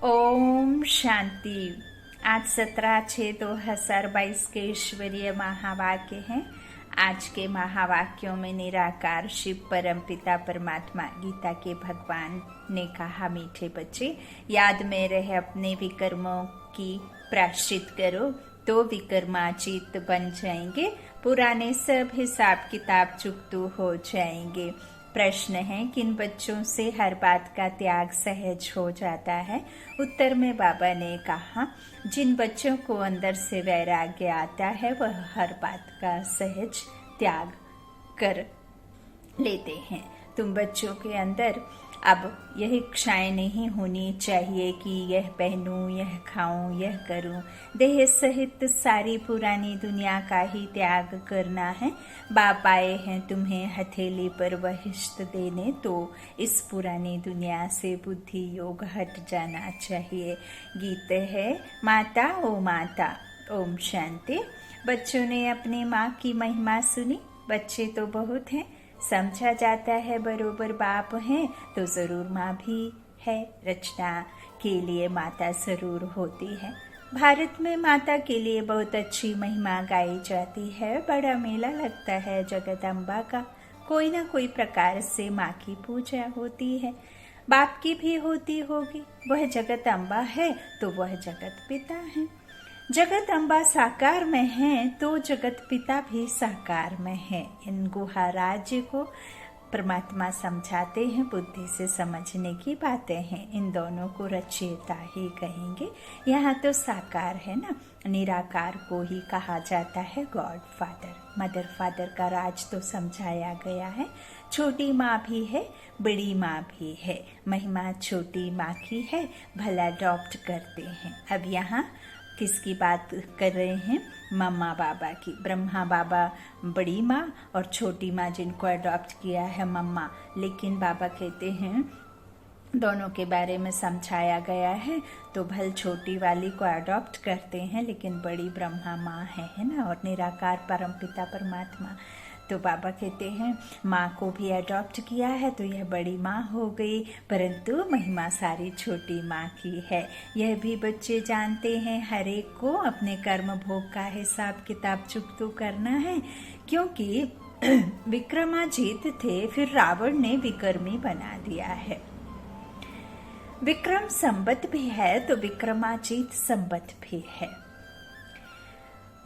ओम शांति। आज 17/6/2022 के ईश्वरीय महावाक्य हैं। आज के महावाक्यों में निराकार शिव परमपिता परमात्मा गीता के भगवान ने कहा, मीठे बच्चे याद में रहे अपने विकर्मों की प्रायश्चित करो तो विकर्माजीत बन जाएंगे, पुराने सब हिसाब किताब चुकतू हो जाएंगे। प्रश्न है, किन बच्चों से हर बात का त्याग सहज हो जाता है? उत्तर में बाबा ने कहा, जिन बच्चों को अंदर से वैराग्य आता है वह हर बात का सहज त्याग कर लेते हैं। तुम बच्चों के अंदर अब यह इच्छाएं नहीं होनी चाहिए कि यह पहनूं, यह खाऊं, यह करूं। देह सहित सारी पुरानी दुनिया का ही त्याग करना है। बाप आए हैं तुम्हें हथेली पर वहिष्ठ देने, तो इस पुरानी दुनिया से बुद्धि योग हट जाना चाहिए। गीत है, माता ओ माता। ओम शांति। बच्चों ने अपनी माँ की महिमा सुनी। बच्चे तो बहुत हैं, समझा जाता है बरोबर बाप हैं तो जरूर माँ भी है। रचना के लिए माता जरूर होती है। भारत में माता के लिए बहुत अच्छी महिमा गाई जाती है। बड़ा मेला लगता है जगदम्बा का। कोई ना कोई प्रकार से माँ की पूजा होती है। बाप की भी होती होगी। वह जगदम्बा है तो वह जगत पिता है। जगत अम्बा साकार में है तो जगत पिता भी साकार में है। इन गुहा राज्य को परमात्मा समझाते हैं, बुद्धि से समझने की बातें हैं। इन दोनों को रचयिता ही कहेंगे। यहाँ तो साकार है ना, निराकार को ही कहा जाता है गॉड फादर। मदर फादर का राज तो समझाया गया है। छोटी माँ भी है, बड़ी माँ भी है। महिमा छोटी माँ की है, भला अडॉप्ट करते हैं। अब यहाँ किसकी बात कर रहे हैं? मम्मा बाबा की। ब्रह्मा बाबा बड़ी माँ और छोटी माँ जिनको अडॉप्ट किया है मम्मा। लेकिन बाबा कहते हैं दोनों के बारे में समझाया गया है, तो भल छोटी वाली को अडॉप्ट करते हैं, लेकिन बड़ी ब्रह्मा माँ है ना, और निराकार परमपिता परमात्मा। तो बाबा कहते हैं माँ को भी अडॉप्ट किया है तो यह बड़ी माँ हो गई, परंतु महिमा सारी छोटी माँ की है। यह भी बच्चे जानते हैं, हर एक को अपने कर्म भोग का हिसाब किताब चुकतो करना है। क्योंकि विक्रमाजीत थे, फिर रावण ने विक्रमी बना दिया है। विक्रम संबत भी है तो विक्रमाजीत संबत भी है।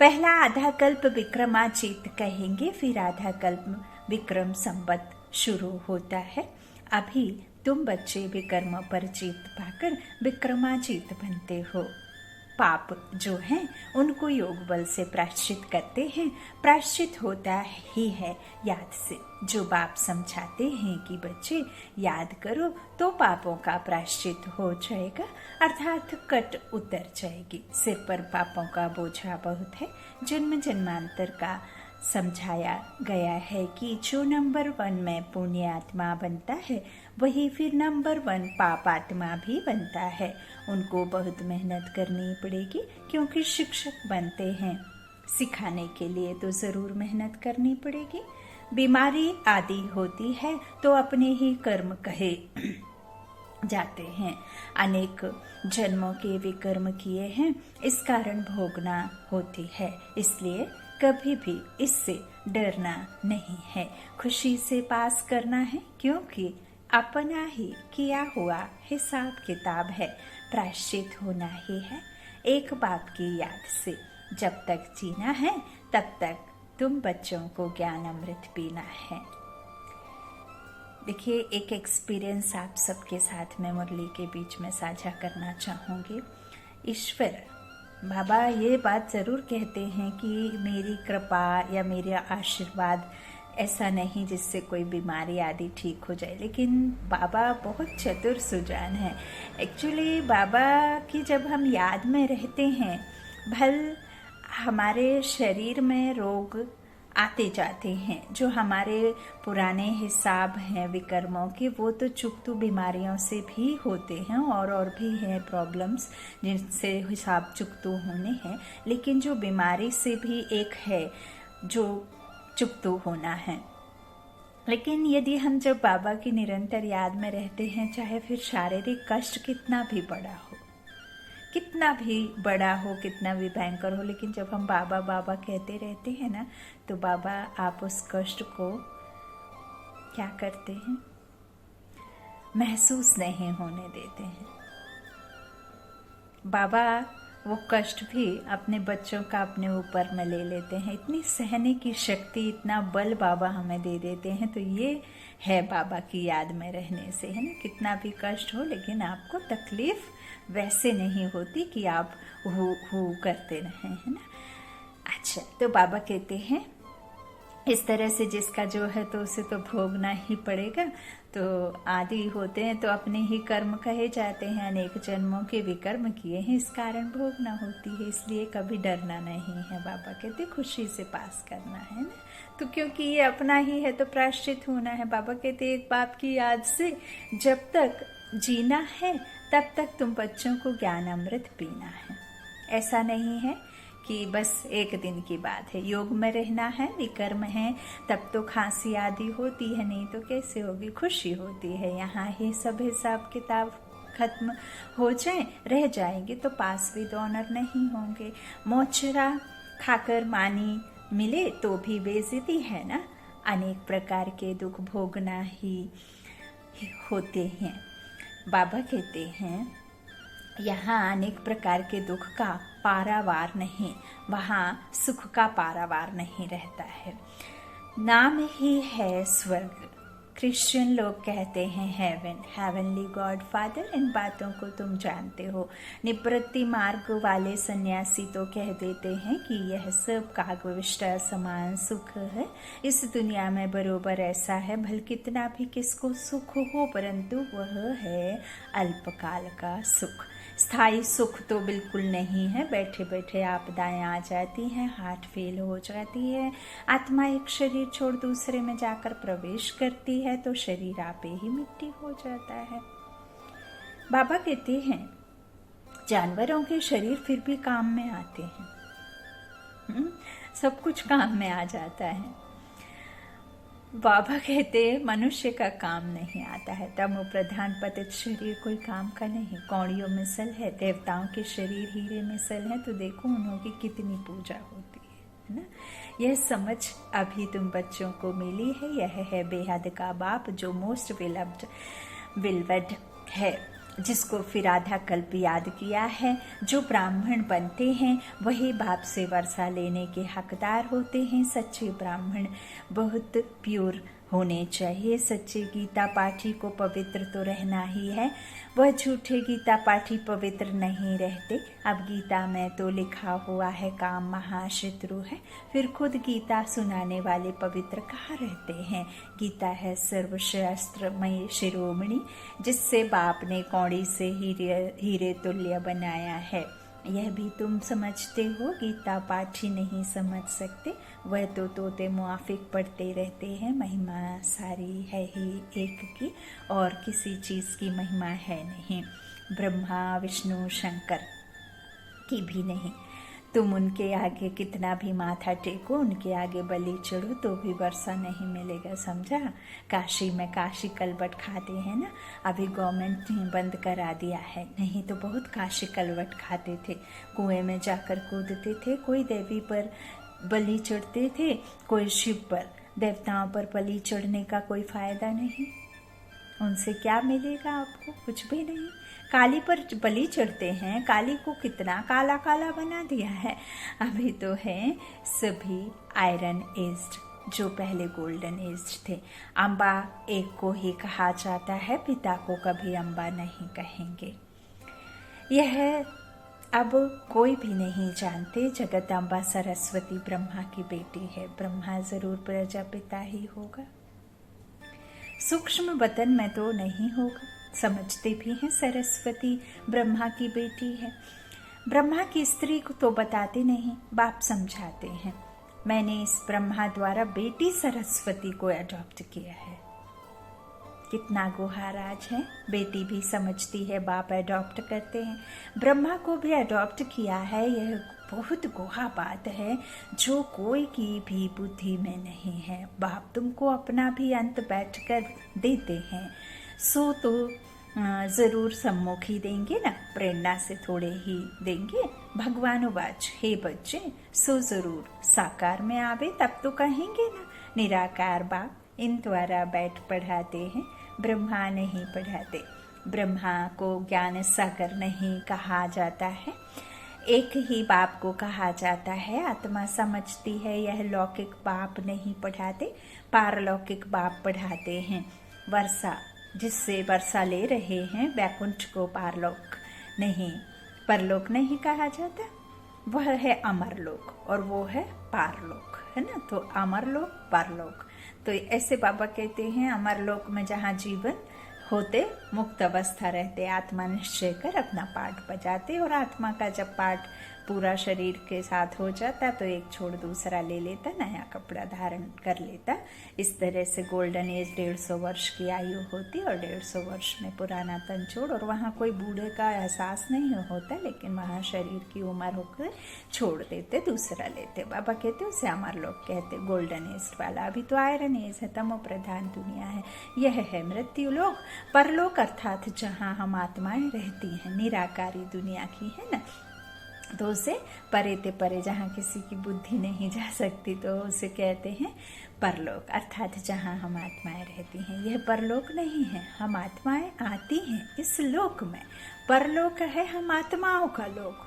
पहला आधा कल्प विक्रमाजीत कहेंगे, फिर आधा कल्प विक्रम संबत शुरू होता है। अभी तुम बच्चे विकर्म पर जीत पाकर विक्रमाजीत बनते हो। पाप जो हैं उनको योग बल से प्रायश्चित करते हैं। प्रायश्चित होता ही है याद से। जो बाप समझाते हैं कि बच्चे याद करो तो पापों का प्रायश्चित हो जाएगा, अर्थात कट उतर जाएगी। सिर पर पापों का बोझा बहुत है। जन्म जन्मांतर का समझाया गया है कि जो नंबर 1 में पुण्य आत्मा बनता है वही फिर नंबर 1 पाप आत्मा भी बनता है। उनको बहुत मेहनत करनी पड़ेगी, क्योंकि शिक्षक बनते हैं सिखाने के लिए तो जरूर मेहनत करनी पड़ेगी। बीमारी आदि होती है तो अपने ही कर्म कहे जाते हैं। अनेक जन्मों के विकर्म किए हैं, इस कारण भोगना होती है। इसलिए कभी भी इससे डरना नहीं है, खुशी से पास करना है, क्योंकि अपना ही किया हुआ हिसाब किताब है। प्रायश्चित होना ही है एक बाप की याद से। जब तक जीना है तब तक तुम बच्चों को ज्ञान अमृत पीना है। देखिए, एक एक्सपीरियंस आप सबके साथ में मुरली के बीच में साझा करना चाहूँगी। ईश्वर बाबा ये बात ज़रूर कहते हैं कि मेरी कृपा या मेरा आशीर्वाद ऐसा नहीं जिससे कोई बीमारी आदि ठीक हो जाए, लेकिन बाबा बहुत चतुर सुजान है। एक्चुअली बाबा की जब हम याद में रहते हैं, भल हमारे शरीर में रोग आते जाते हैं। जो हमारे पुराने हिसाब हैं विकर्मों के, वो तो चुकतू बीमारियों से भी होते हैं और भी हैं प्रॉब्लम्स जिनसे हिसाब चुकतू होने हैं। लेकिन जो बीमारी से भी एक है जो चुकतू होना है। लेकिन यदि हम जब बाबा की निरंतर याद में रहते हैं, चाहे फिर शारीरिक कष्ट कितना भी बड़ा हो, कितना भी बड़ा हो, कितना भी भयंकर हो, लेकिन जब हम बाबा बाबा कहते रहते हैं ना, तो बाबा आप उस कष्ट को क्या करते हैं, महसूस नहीं होने देते हैं। बाबा वो कष्ट भी अपने बच्चों का अपने ऊपर में ले लेते हैं। इतनी सहने की शक्ति, इतना बल बाबा हमें दे देते हैं। तो ये है बाबा की याद में रहने से, है ना। कितना भी कष्ट हो, लेकिन आपको तकलीफ वैसे नहीं होती कि आप हु करते रहें, है ना। अच्छा, तो बाबा कहते हैं इस तरह से जिसका जो है तो उसे तो भोगना ही पड़ेगा। तो आदि होते हैं तो अपने ही कर्म कहे जाते हैं, अनेक जन्मों के विकर्म किए हैं, इस कारण भोगना होती है। इसलिए कभी डरना नहीं है, बाबा कहते खुशी से पास करना है ना। तो क्योंकि ये अपना ही है तो प्रायश्चित होना है। बाबा कहते एक बाप की याद से जब तक जीना है तब तक तुम बच्चों को ज्ञान अमृत पीना है। ऐसा नहीं है कि बस एक दिन की बात है, योग में रहना है, विकर्म है, तब तो खांसी आदि होती है, नहीं तो कैसे होगी, खुशी होती है। यहाँ ही सब हिसाब किताब खत्म हो जाए, रह जाएंगे तो पास विद ऑनर नहीं होंगे। मोचरा खाकर मानी मिले तो भी बेइज्जती है ना। अनेक प्रकार के दुख भोगना ही होते हैं। बाबा कहते हैं यहाँ अनेक प्रकार के दुख का पारावार नहीं, वहाँ सुख का पारावार नहीं रहता है। नाम ही है स्वर्ग, क्रिश्चियन लोग कहते हैं हेवन, हेवनली गॉड फादर। इन बातों को तुम जानते हो। निवृत्ति मार्ग वाले सन्यासी तो कह देते हैं कि यह सब कागविष्ट समान सुख है। इस दुनिया में बरोबर ऐसा है, भल कितना भी किसको सुख हो, परंतु वह है अल्पकाल का सुख। स्थायी सुख तो बिल्कुल नहीं है। बैठे बैठे आपदाएं आ जाती हैं, हार्ट फेल हो जाती है, आत्मा एक शरीर छोड़ दूसरे में जाकर प्रवेश करती है तो शरीर आपे ही मिट्टी हो जाता है। बाबा कहते हैं जानवरों के शरीर फिर भी काम में आते हैं, सब कुछ काम में आ जाता है। बाबा कहते हैं मनुष्य का काम नहीं आता है। तमो प्रधान पतित शरीर कोई काम का नहीं। कौड़ियों मिसल है, देवताओं के शरीर हीरे मिसल है, तो देखो उन्हों की कितनी पूजा होती है ना। यह समझ अभी तुम बच्चों को मिली है। यह है बेहद का बाप जो मोस्ट विलवड है, जिसको फिर आधा कल्प याद किया है। जो ब्राह्मण बनते हैं वही बाप से वर्षा लेने के हकदार होते हैं। सच्चे ब्राह्मण बहुत प्योर होने चाहिए। सच्चे गीता पाठी को पवित्र तो रहना ही है, वह झूठे गीता पाठी पवित्र नहीं रहते। अब गीता में तो लिखा हुआ है काम महाशत्रु है, फिर खुद गीता सुनाने वाले पवित्र कहाँ रहते हैं। गीता है सर्वशास्त्रमय शिरोमणि, जिससे बाप ने कौड़ी से हीरे तुल्य बनाया है। यह भी तुम समझते हो, गीता पाठी नहीं समझ सकते। वह तो तोते मुआफिक पढ़ते रहते हैं। महिमा सारी है ही एक की, और किसी चीज की महिमा है नहीं। ब्रह्मा विष्णु शंकर की भी नहीं। तुम उनके आगे कितना भी माथा टेको, उनके आगे बलि चढ़ो तो भी वर्षा नहीं मिलेगा, समझा। काशी में काशी कलवट खाते हैं ना, अभी गवर्नमेंट ने बंद करा दिया है, नहीं तो बहुत काशी कलवट खाते थे। कुएं में जाकर कूदते थे, कोई देवी पर बलि चढ़ते थे, कोई शिव पर। देवताओं पर बलि चढ़ने का कोई फायदा नहीं, उनसे क्या मिलेगा आपको, कुछ भी नहीं। काली पर बलि चढ़ते हैं, काली को कितना काला काला बना दिया है। अभी तो है सभी आयरन एज्ड, जो पहले गोल्डन एज्ड थे। अम्बा एक को ही कहा जाता है, पिता को कभी अम्बा नहीं कहेंगे। यह अब कोई भी नहीं जानते। जगत अम्बा सरस्वती ब्रह्मा की बेटी है, ब्रह्मा जरूर प्रजापिता ही होगा। सूक्ष्म वतन में तो नहीं होगा, समझते भी हैं सरस्वती ब्रह्मा की बेटी है। ब्रह्मा की स्त्री को तो बताते नहीं, बाप समझाते हैं। मैंने इस ब्रह्मा द्वारा बेटी सरस्वती को अडॉप्ट किया है। कितना गुहाराज है, बेटी भी समझती है, बाप अडॉप्ट करते हैं। ब्रह्मा को भी अडॉप्ट किया है, यह बहुत गुहा बात है जो कोई की भी बुद्धि में नहीं है। बाप तुमको अपना भी अंत बैठकर देते हैं, सो तो जरूर सम्मुख ही देंगे ना, प्रेरणा से थोड़े ही देंगे। भगवानुवाच, हे बच्चे सो जरूर साकार में आवे तब तो कहेंगे ना। निराकार बाप इन द्वारा बैठ पढ़ाते हैं, ब्रह्मा नहीं पढ़ाते। ब्रह्मा को ज्ञान सागर नहीं कहा जाता है, एक ही बाप को कहा जाता है। आत्मा समझती है, यह लौकिक बाप नहीं पढ़ाते, पारलौकिक बाप पढ़ाते हैं। वर्षा, जिससे वर्षा ले रहे हैं, वैकुंठ को पारलोक नहीं, परलोक नहीं कहा जाता। वह है अमरलोक और वो है पारलोक, है ना। तो अमरलोक, पारलोक, तो ऐसे बाबा कहते हैं अमरलोक में जहाँ जीवन होते, मुक्त अवस्था रहते, आत्मा निश्चय कर अपना पाठ बजाते। और आत्मा का जब पाठ पूरा शरीर के साथ हो जाता तो एक छोड़ दूसरा ले लेता, नया कपड़ा धारण कर लेता। इस तरह से गोल्डन एज 150 वर्ष की आयु होती और 150 वर्ष में पुराना तन छोड़, और वहाँ कोई बूढ़े का एहसास नहीं होता, लेकिन वहाँ शरीर की उम्र होकर छोड़ देते, दूसरा लेते। बाबा कहते उसे अमर लोग कहते, गोल्डन एज वाला। अभी तो आयरन एज है, तमो प्रधान दुनिया है। यह है मृत्यु लोक, परलोक अर्थात जहाँ हम आत्माएं रहती हैं, निराकारी दुनिया की है ना। तो उसे परे ते परे, जहाँ किसी की बुद्धि नहीं जा सकती, तो उसे कहते हैं परलोक, अर्थात जहाँ हम आत्माएं रहती हैं। यह परलोक नहीं है, हम आत्माएं आती हैं इस लोक में। परलोक है हम आत्माओं का लोक।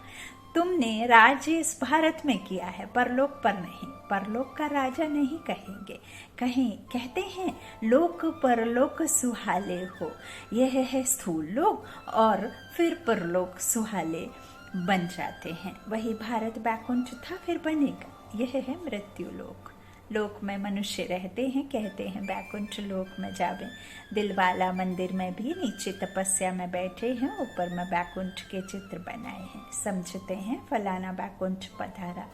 तुमने राज्य इस भारत में किया है, परलोक पर नहीं। परलोक का राजा नहीं कहेंगे, कहीं कहते हैं लोक परलोक सुहाले हो। यह है स्थूल लोक और फिर परलोक सुहाले बन जाते हैं। वही भारत बैकुंठ था, फिर बनेगा। यह है मृत्यु लोक। लोक में मनुष्य रहते हैं, कहते हैं बैकुंठ लोक में जावे। दिलवाला मंदिर में भी नीचे तपस्या में बैठे हैं, ऊपर में बैकुंठ के चित्र बनाए हैं, समझते हैं फलाना बैकुंठ पधारा।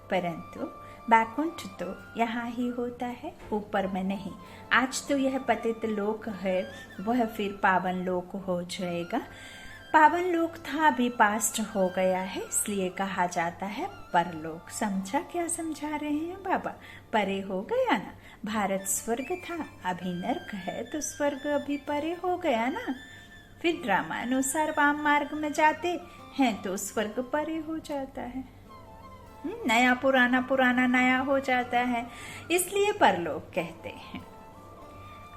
परंतु बैकुंठ तो यहाँ ही होता है, ऊपर में नहीं। आज तो यह पतित लोक है, वह फिर पावन लोक हो जाएगा। पावन लोक था, अभी पास्ट हो गया है, इसलिए कहा जाता है परलोक। समझा क्या समझा रहे हैं बाबा? परे हो गया ना। भारत स्वर्ग था, अभी नर्क है, तो स्वर्ग अभी परे हो गया ना। फिर ड्रामानुसार वाम मार्ग में जाते हैं तो स्वर्ग परे हो जाता है। नया पुराना, पुराना नया हो जाता है, इसलिए परलोक कहते हैं।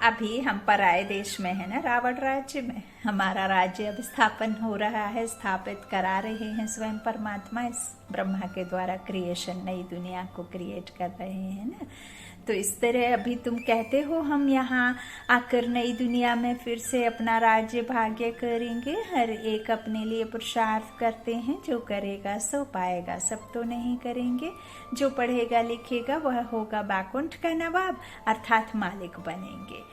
अभी हम पराये देश में है ना, रावण राज्य में। हमारा राज्य अब स्थापन हो रहा है, स्थापित करा रहे हैं स्वयं परमात्मा इस ब्रह्मा के द्वारा क्रिएशन, नई दुनिया को क्रिएट कर रहे हैं ना। तो इस तरह अभी तुम कहते हो हम यहाँ आकर नई दुनिया में फिर से अपना राज्य भाग्य करेंगे। हर एक अपने लिए पुरुषार्थ करते हैं, जो करेगा सो पाएगा, सब तो नहीं करेंगे। जो पढ़ेगा लिखेगा वह होगा बैकुंठ का नवाब, अर्थात मालिक बनेंगे।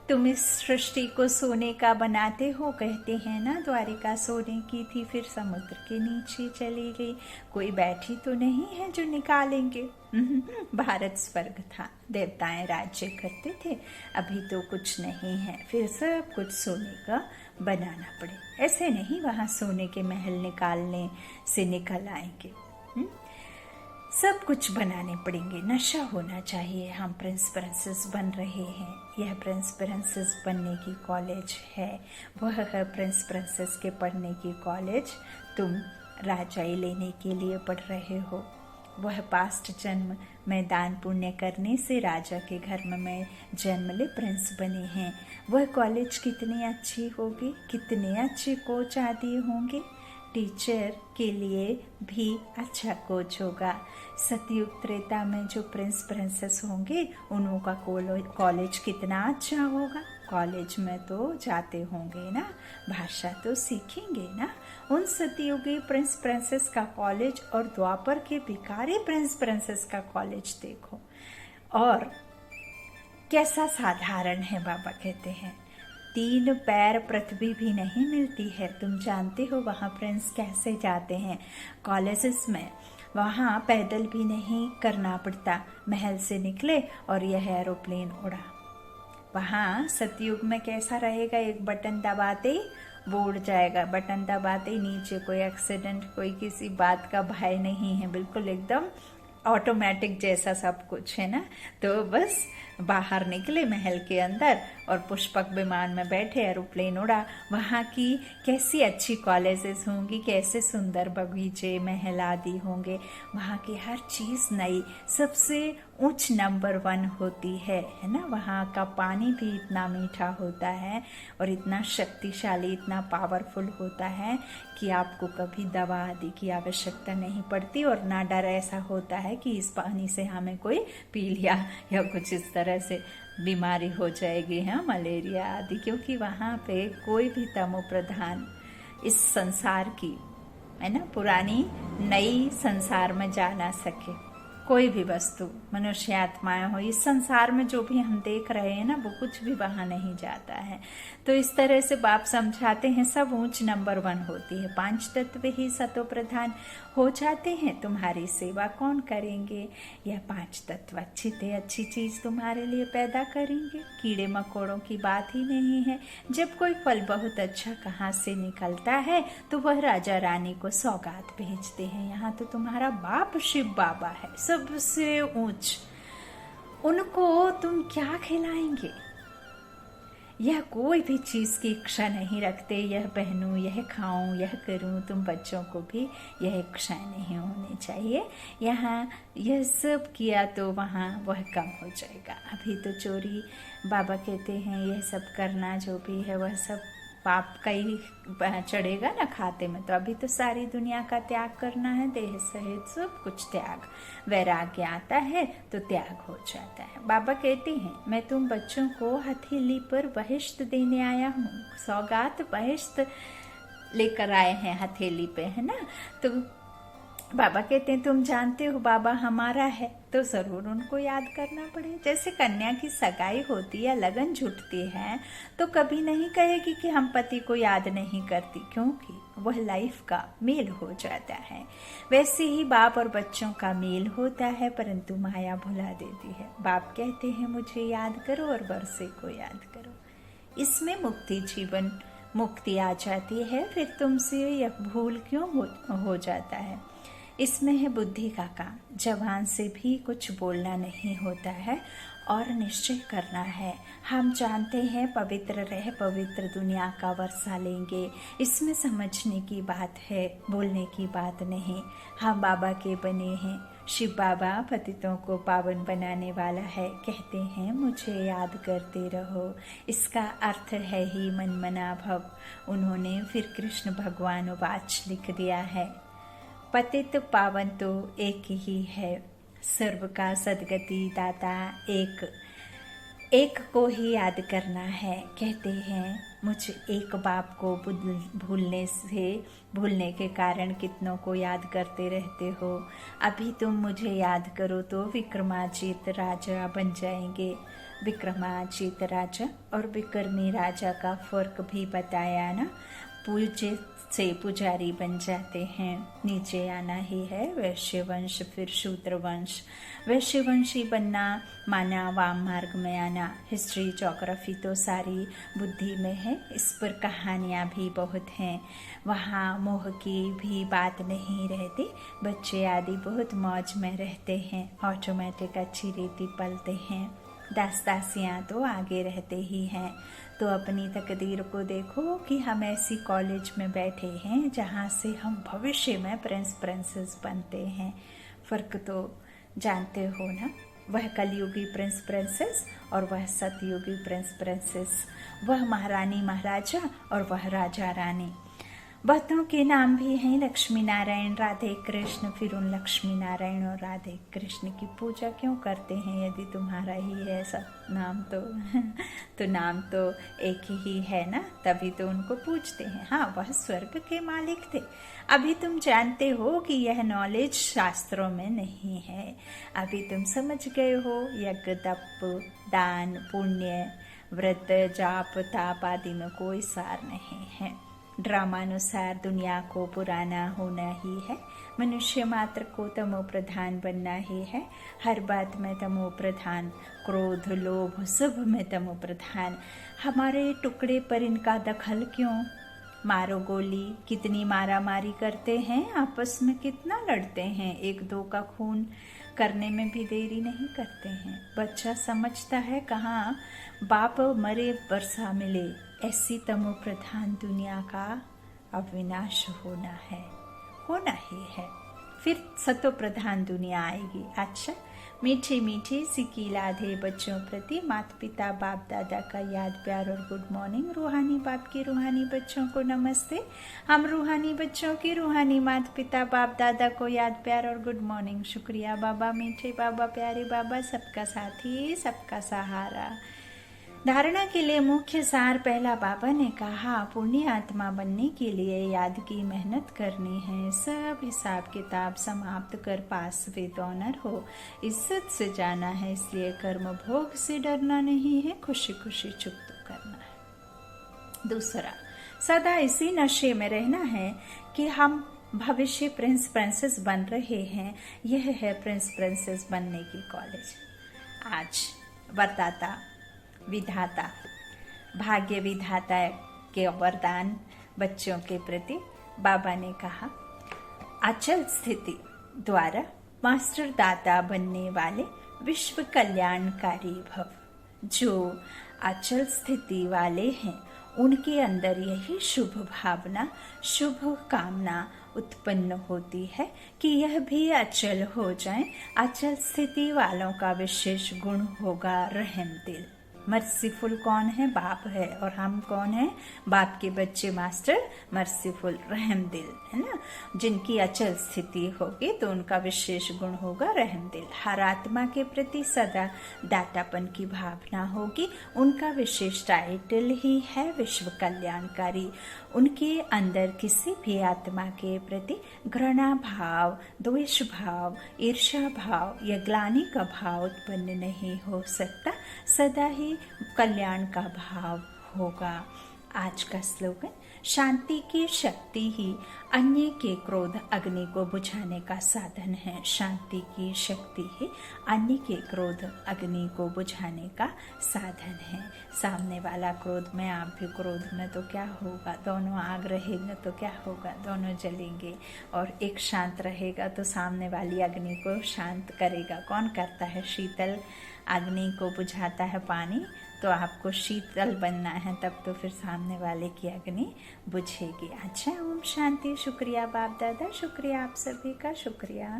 तुम इस सृष्टि को सोने का बनाते हो, कहते हैं ना द्वारिका सोने की थी, फिर समुद्र के नीचे चली गई। कोई बैठी तो नहीं है जो निकालेंगे। भारत स्वर्ग था, देवताएं राज्य करते थे, अभी तो कुछ नहीं है, फिर सब कुछ सोने का बनाना पड़े। ऐसे नहीं वहां सोने के महल निकालने से निकल आएंगे, सब कुछ बनाने पड़ेंगे। नशा होना चाहिए। हम प्रिंस प्रिंसेस बन रहे हैं, यह प्रिंस प्रिंसेस बनने की कॉलेज है, वह है प्रिंस प्रिंसेस के पढ़ने की कॉलेज। तुम राजाई लेने के लिए पढ़ रहे हो, वह पास्ट जन्म में दान पुण्य करने से राजा के घर में जन्म ले प्रिंस बने हैं। वह कॉलेज कितनी अच्छी होगी, कितने अच्छे कोच आदि होंगे। टीचर के लिए भी अच्छा कोच होगा। सतयुग त्रेता में जो प्रिंस प्रिंसेस होंगे उनका कॉलेज कितना अच्छा होगा। कॉलेज में तो जाते होंगे ना, भाषा तो सीखेंगे ना। उन सतयुगी प्रिंस प्रिंसेस का कॉलेज और द्वापर के भिखारी प्रिंस प्रिंसेस का कॉलेज देखो, और कैसा साधारण है। बाबा कहते हैं 3 पैर पृथ्वी भी नहीं मिलती है। तुम जानते हो वहाँ प्रिंस कैसे जाते हैं कॉलेजेस में, वहाँ पैदल भी नहीं करना पड़ता। महल से निकले और यह एरोप्लेन उड़ा। वहाँ सतयुग में कैसा रहेगा, एक बटन दबाते ही वो उड़ जाएगा, बटन दबाते ही नीचे। कोई एक्सीडेंट, कोई किसी बात का भय नहीं है, बिल्कुल एकदम ऑटोमेटिक जैसा सब कुछ है ना। तो बस बाहर निकले महल के अंदर और पुष्पक विमान में बैठे, एरोप्लेन उड़ा। वहाँ की कैसी अच्छी कॉलेजेस होंगी, कैसे सुंदर बगीचे महल आदि होंगे, वहाँ की हर चीज़ नई, सबसे उच्च नंबर 1 होती है ना। वहाँ का पानी भी इतना मीठा होता है और इतना शक्तिशाली, इतना पावरफुल होता है कि आपको कभी दवा आदि की आवश्यकता नहीं पड़ती और ना डर ऐसा होता है कि इस पानी से हमें कोई पी लिया या कुछ इस तरह से बीमारी हो जाएगी, हाँ, मलेरिया आदि, क्योंकि वहाँ पे कोई भी तमो प्रधान इस संसार की, है ना, पुरानी नई संसार में जा ना सके। कोई भी वस्तु, मनुष्य आत्माएं हो, इस संसार में जो भी हम देख रहे हैं ना, वो कुछ भी वहां नहीं जाता है। तो इस तरह से बाप समझाते हैं सब ऊंच नंबर 1 होती है। 5 तत्व ही सतो प्रधान हो जाते हैं, तुम्हारी सेवा कौन करेंगे? यह 5 तत्व अच्छी से अच्छी चीज तुम्हारे लिए पैदा करेंगे। कीड़े मकोड़ों की बात ही नहीं है। जब कोई फल बहुत अच्छा कहाँ से निकलता है तो वह राजा रानी को सौगात भेजते हैं। यहाँ तो तुम्हारा बाप शिव बाबा है, सबसे ऊंच, उनको तुम क्या खिलाएंगे? यह कोई भी चीज की इच्छा नहीं रखते, यह पहनूं, यह खाऊं, यह करूं। तुम बच्चों को भी यह इच्छा नहीं होनी चाहिए। यहाँ यह सब किया तो वहाँ वह कम हो जाएगा। अभी तो चोरी, बाबा कहते हैं, यह सब करना जो भी है वह सब पाप का ही चढ़ेगा ना खाते में। तो अभी तो सारी दुनिया का त्याग करना है, देह सहित सब कुछ त्याग। वैराग्य आता है तो त्याग हो जाता है। बाबा कहते हैं, मैं तुम बच्चों को हथेली पर बहिष्त देने आया हूँ। सौगात बहिष्त लेकर आए हैं हथेली पे, है ना। तो बाबा कहते हैं, तुम जानते हो बाबा हमारा है, तो जरूर उनको याद करना पड़े। जैसे कन्या की सगाई होती है, लगन जुटती है, तो कभी नहीं कहेगी कि हम पति को याद नहीं करती, क्योंकि वह लाइफ का मेल हो जाता है। वैसे ही बाप और बच्चों का मेल होता है, परंतु माया भुला देती है। बाप कहते हैं, मुझे याद करो और वर्षे को याद करो। इसमें मुक्ति, जीवन मुक्ति आ जाती है। फिर तुमसे यह भूल क्यों हो जाता है? इसमें है बुद्धि का काम। जबान से भी कुछ बोलना नहीं होता है और निश्चय करना है। हम जानते हैं पवित्र रह पवित्र दुनिया का वर्षा लेंगे। इसमें समझने की बात है, बोलने की बात नहीं। हम बाबा के बने हैं। शिव बाबा पतितों को पावन बनाने वाला है। कहते हैं, मुझे याद करते रहो। इसका अर्थ है ही मन मना भव। उन्होंने फिर कृष्ण भगवान वाच लिख दिया है। पतित पावन तो एक ही है, सर्व का सदगति दाता एक को ही याद करना है। कहते हैं, मुझ एक बाप को भूलने के कारण कितनों को याद करते रहते हो। अभी तुम मुझे याद करो तो विक्रमाजीत राजा बन जाएंगे। विक्रमाजीत राजा और विक्रमी राजा का फर्क भी बताया ना। पूज्य से पुजारी बन जाते हैं, नीचे आना ही है। वैश्य वंश फिर शूद्र वंश। वैश्य वंशी बनना माना वाम मार्ग में आना। हिस्ट्री ज्योग्राफी तो सारी बुद्धि में है, इस पर कहानियाँ भी बहुत हैं। वहाँ मोह की भी बात नहीं रहती। बच्चे आदि बहुत मौज में रहते हैं, ऑटोमेटिक अच्छी रीति पलते हैं। दास दासियाँ तो आगे रहते ही हैं। तो अपनी तकदीर को देखो कि हम ऐसी कॉलेज में बैठे हैं जहाँ से हम भविष्य में प्रिंस प्रिंसेस बनते हैं। फर्क तो जानते हो ना, वह कलयुगी प्रिंस प्रिंसेस और वह सतयुगी प्रिंस प्रिंसेस, वह महारानी महाराजा और वह राजा रानी। भक्तों के नाम भी हैं लक्ष्मी नारायण, राधे कृष्ण। फिर उन लक्ष्मी नारायण और राधे कृष्ण की पूजा क्यों करते हैं यदि तुम्हारा ही है सब नाम? तो नाम तो एक ही है ना, तभी तो उनको पूजते हैं। हाँ, वह स्वर्ग के मालिक थे। अभी तुम जानते हो कि यह नॉलेज शास्त्रों में नहीं है। अभी तुम समझ गए हो यज्ञ तप दान पुण्य व्रत जाप ताप आदि में कोई सार नहीं है। ड्रामानुसार दुनिया को पुराना होना ही है। मनुष्य मात्र को तमो प्रधान बनना ही है। हर बात में तमो प्रधान, क्रोध लोभ सब में तमो प्रधान। हमारे टुकड़े पर इनका दखल क्यों? मारो गोली, कितनी मारा मारी करते हैं, आपस में कितना लड़ते हैं, एक दो का खून करने में भी देरी नहीं करते हैं। बच्चा समझता है कहाँ बाप मरे बरसा मिले, ऐसी तमो प्रधान दुनिया का अब विनाश होना है, होना ही है, फिर सतो प्रधान दुनिया आएगी। अच्छा, मीठी मीठी सिकी लाधे बच्चों प्रति माता पिता बाप दादा का याद प्यार और गुड मॉर्निंग। रूहानी बाप की रूहानी बच्चों को नमस्ते। हम रूहानी बच्चों की रूहानी माता पिता बाप दादा को याद प्यार और गुड मॉर्निंग। शुक्रिया बाबा, मीठे बाबा, प्यारे बाबा, सबका साथी, सबका सहारा। धारणा के लिए मुख्य सार पहला, बाबा ने कहा पुण्य आत्मा बनने के लिए याद की मेहनत करनी है, सब हिसाब किताब समाप्त कर पास विद ऑनर हो, इज्जत से जाना है, इसलिए कर्म भोग से डरना नहीं है, खुशी खुशी चुप करना है। दूसरा, सदा इसी नशे में रहना है कि हम भविष्य प्रिंस प्रिंसेस बन रहे हैं, यह है प्रिंस प्रिंसेस बनने की कॉलेज। आज वरदाता विधाता, भाग्य विधाता के वरदान बच्चों के प्रति बाबा ने कहा, अचल स्थिति द्वारा मास्टर दाता बनने वाले विश्व कल्याणकारी भव। जो अचल स्थिति वाले हैं उनके अंदर यही शुभ भावना, शुभ कामना उत्पन्न होती है कि यह भी अचल हो जाए। अचल स्थिति वालों का विशेष गुण होगा रहम दिल। मर्सीफुल कौन है? बाप है। और हम कौन है? बाप के बच्चे मास्टर मर्सीफुल, रहम दिल, है ना। जिनकी अचल स्थिति होगी तो उनका विशेष गुण होगा रहम दिल। हर आत्मा के प्रति सदा दातापन की भावना होगी। उनका विशेष टाइटल ही है विश्व कल्याणकारी। उनके अंदर किसी भी आत्मा के प्रति घृणा भाव, द्वेष भाव, ईर्ष्या भाव या ग्लानि का भाव उत्पन्न नहीं हो सकता। सदा ही कल्याण का भाव होगा। आज का स्लोगन, शांति की शक्ति ही अन्य के क्रोध अग्नि को बुझाने का साधन है। शांति की शक्ति ही अन्य के क्रोध अग्नि को बुझाने का साधन है। सामने वाला क्रोध में, आप भी क्रोध में, तो क्या होगा? दोनों आग रहेंगे तो क्या होगा? दोनों जलेंगे। और एक शांत रहेगा तो सामने वाली अग्नि को शांत करेगा। कौन करता है? शीतल अग्नि को बुझाता है पानी। तो आपको शीतल बनना है, तब तो फिर सामने वाले की अग्नि बुझेगी। अच्छा, ओम शांति। शुक्रिया बाप दादा, शुक्रिया आप सभी का, शुक्रिया।